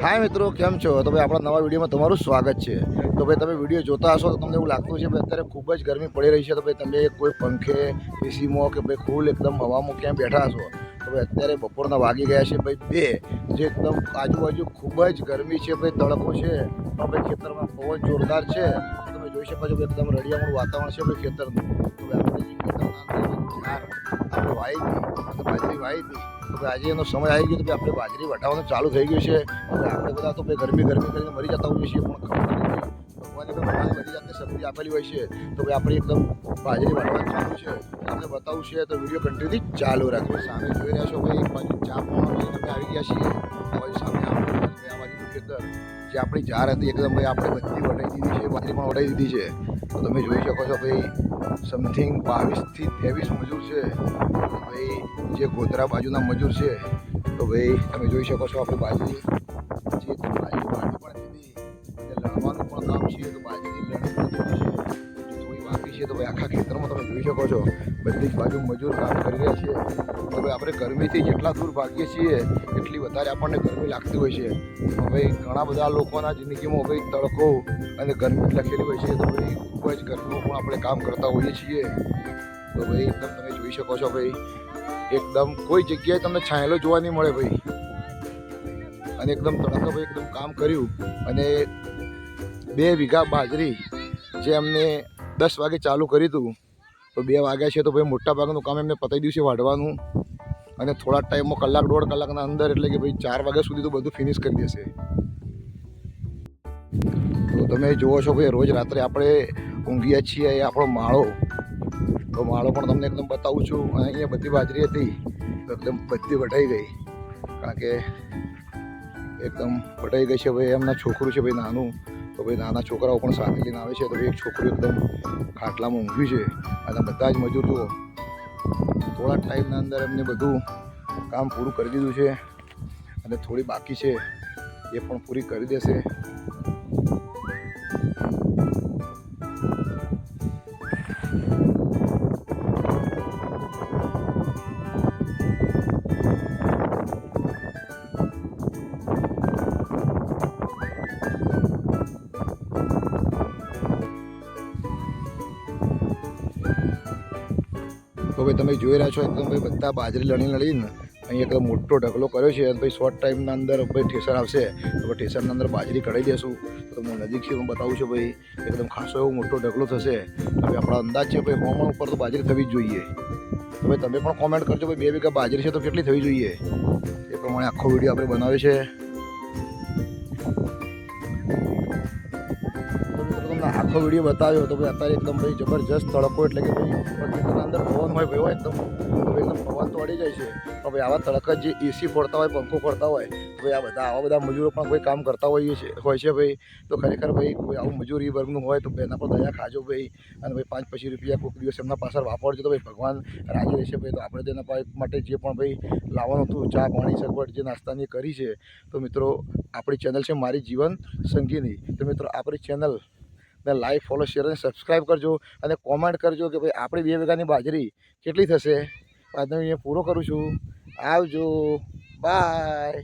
हाय मित्रों केम छो। तो भाई अपना नवा वीडियो में तमारू स्वागत है। तो भाई તમે વિડીયો જોતા હશો તો તમને એવું લાગતું છે કે અત્યારે ખૂબ જ ગરમી પડી રહી છે, તો ભાઈ તમે કોઈ પંખે એસીમાં કે ભાઈ ફૂલ એકદમ હવામાં ક્યાં બેઠા છો, તો ભાઈ અત્યારે બપોરના વાગી ગયા છે ભાઈ 2, જે એકદમ આજુબાજુ ખૂબ જ ગરમી છે ભાઈ, તડકો છે, પણ ભાઈ ખેતરમાં પવન જોરદાર છે, તો તમે જોઈ શકો છો ભાઈ એકદમ રળિયામણું વાતાવરણ છે ભાઈ ખેતરનું। તો ભાઈ આપણે જે ખેતરના અંદર આપણે વાવી હતી બાજરી વાવી હતી, તો ભાઈ આજે એનો સમય આવી ગયો, તો ભાઈ આપણે બાજરી વટાવવાનું ચાલુ થઈ ગયું છે। આપણે બધા તો ભાઈ ગરમી કરીને મરી જતા હોઈએ છીએ, પણ ખબર નથી ભગવાને બધાને બધી જાતની શક્તિ આપેલી હોય છે, તો ભાઈ આપણે એકદમ બાજરી વાટવાનું ચાલુ છે, આપણે બતાવવું છે, તો વિડીયો કન્ટિન્યુ ચાલુ રાખજો। સામે જોઈ રહ્યા છો ભાઈ એક બાજુ ચા પીવા તમે આવી ગયા છીએ, આ બાજુ સામે આ બાજુ ખેતર જે આપણી ઝાર હતી એકદમ ભાઈ આપણે બધી વટાઈ દીધી છે, બાજરી પણ વટાઈ દીધી છે, તો તમે જોઈ શકો છો ભાઈ સમથિંગ 22 થી 23 મજૂર છે ભાઈ, જે ગોધરા બાજુના મજૂર છે, તો ભાઈ તમે જોઈ શકો છો આપણે બાજરી જે બાજરી વાટી પણ દીધી અને લણવાનું પણ કામ છે, તો બાજરી લણી પણ દીધી છે, થોડી બાકી છે, તો ભાઈ આખા ખેતરમાં તમે જોઈ શકો છો બધી જ બાજુ મજૂર કામ કરી રહ્યા છે। તો ભાઈ આપણે ગરમીથી જેટલા દૂર ભાગીએ છીએ એટલી વધારે આપણને ગરમી લાગતી હોય છે, તો ભાઈ ઘણા બધા લોકોના જિંદગીમાં ભાઈ તડકો અને ગરમી લખેલી હોય છે, તો ભાઈ ખૂબ જ ગરમીમાં પણ આપણે કામ કરતા હોઈએ છીએ। તો ભાઈ એકદમ તમે જોઈ શકો છો ભાઈ એકદમ કોઈ જગ્યાએ તમને છાંયલો જોવા નહીં મળે ભાઈ, અને એકદમ તડકો ભાઈ એકદમ કામ કર્યું, અને 2 વીઘા બાજરી જે અમને 10 વાગે ચાલુ કર્યું હતું, તો 2 વાગ્યા છે, તો ભાઈ મોટાભાગનું કામ એમને પતાવી દીધું છે વાઢવાનું, અને થોડા ટાઈમમાં કલાક 1.5 કલાકના અંદર એટલે કે ભાઈ 4 વાગ્યા સુધી તો બધું ફિનિશ કરી દેશે। તો તમે જુઓ છો ભાઈ રોજ રાત્રે આપણે ઊંઘીએ છીએ એ આપણો માળો, તો માળો પણ તમને એકદમ બતાવું છું, અને અહીંયા બધી બાજરી હતી તો એકદમ બધી વટાઈ ગઈ, કારણ કે એકદમ વટાઈ ગઈ છે ભાઈ। એમના છોકરું છે ભાઈ નાનું, તો ભાઈ નાના છોકરાઓ પણ સાથે લઈને આવે છે, તો ભાઈ એક છોકરું એકદમ ખાટલામાં ઊંઘ્યું છે, અને બધા જ મજૂર જુઓ થોડા ટાઈમના અંદર એમને બધું કામ પૂરું કરી દીધું છે, અને થોડી બાકી છે એ પણ પૂરી કરી દેશે। તો ભાઈ તમે જોઈ રહ્યા છો એકદમ ભાઈ બધા બાજરી લણીને અહીં એકદમ મોટો ઢગલો કર્યો છે, અને ભાઈ શોર્ટ ટાઈમના અંદર ભાઈ ઠેસર આવશે, તો ભાઈ ઠેસરના અંદર બાજરી કઢાઈ દેશું, તો તમને નજીકથી હું બતાવું છું ભાઈ એકદમ ખાસો એવો મોટો ઢગલો થશે। હવે આપણો અંદાજ છે ભાઈ હોમણ ઉપર તો બાજરી થવી જ જોઈએ, તો ભાઈ તમે પણ કોમેન્ટ કરજો ભાઈ 2 વીઘા બાજરી છે તો કેટલી થવી જોઈએ, એ પ્રમાણે આખો વિડીયો આપણે બનાવ્યો છે। આખો વિડીયો બતાવ્યો તો ભાઈ અત્યારે એકદમ ભાઈ જબરજસ્ત તડકો, એટલે કે ભાઈ ખેતરના અંદર પવન હોય ભાઈ એકદમ, તો ભાઈ એકદમ પવન તો અડી જાય છે, તો ભાઈ આવા તડકા જે એસી ફોડતા હોય પંખો ફોડતા હોય, તો ભાઈ આવા બધા મજૂરો પણ કોઈ કામ કરતા હોય છે ભાઈ, તો ખરેખર ભાઈ કોઈ આવું મજૂરી વર્ગનું હોય તો એના પર દયા ખાજો ભાઈ, અને ભાઈ 5-5 રૂપિયા કોઈક દિવસ એમના પાછળ વાપરજો, તો ભાઈ ભગવાન રાજી રહેશે ભાઈ। તો આપણે તેના માટે જે પણ ભાઈ લાવવાનું હતું ચા પાણી સગવડ જે નાસ્તાની કરી છે, તો મિત્રો આપણી ચેનલ છે મારી જીવન સંગીની, તો મિત્રો આપણી ચેનલ ને લાઈક ફોલો શેર અને સબસ્ક્રાઈબ કરજો, અને કોમેન્ટ કરજો કે ભાઈ આપણી 2 વીઘાની બાજરી કેટલી થશે। આજનો અહીંયા પૂરો કરું છું, આવજો, બાય।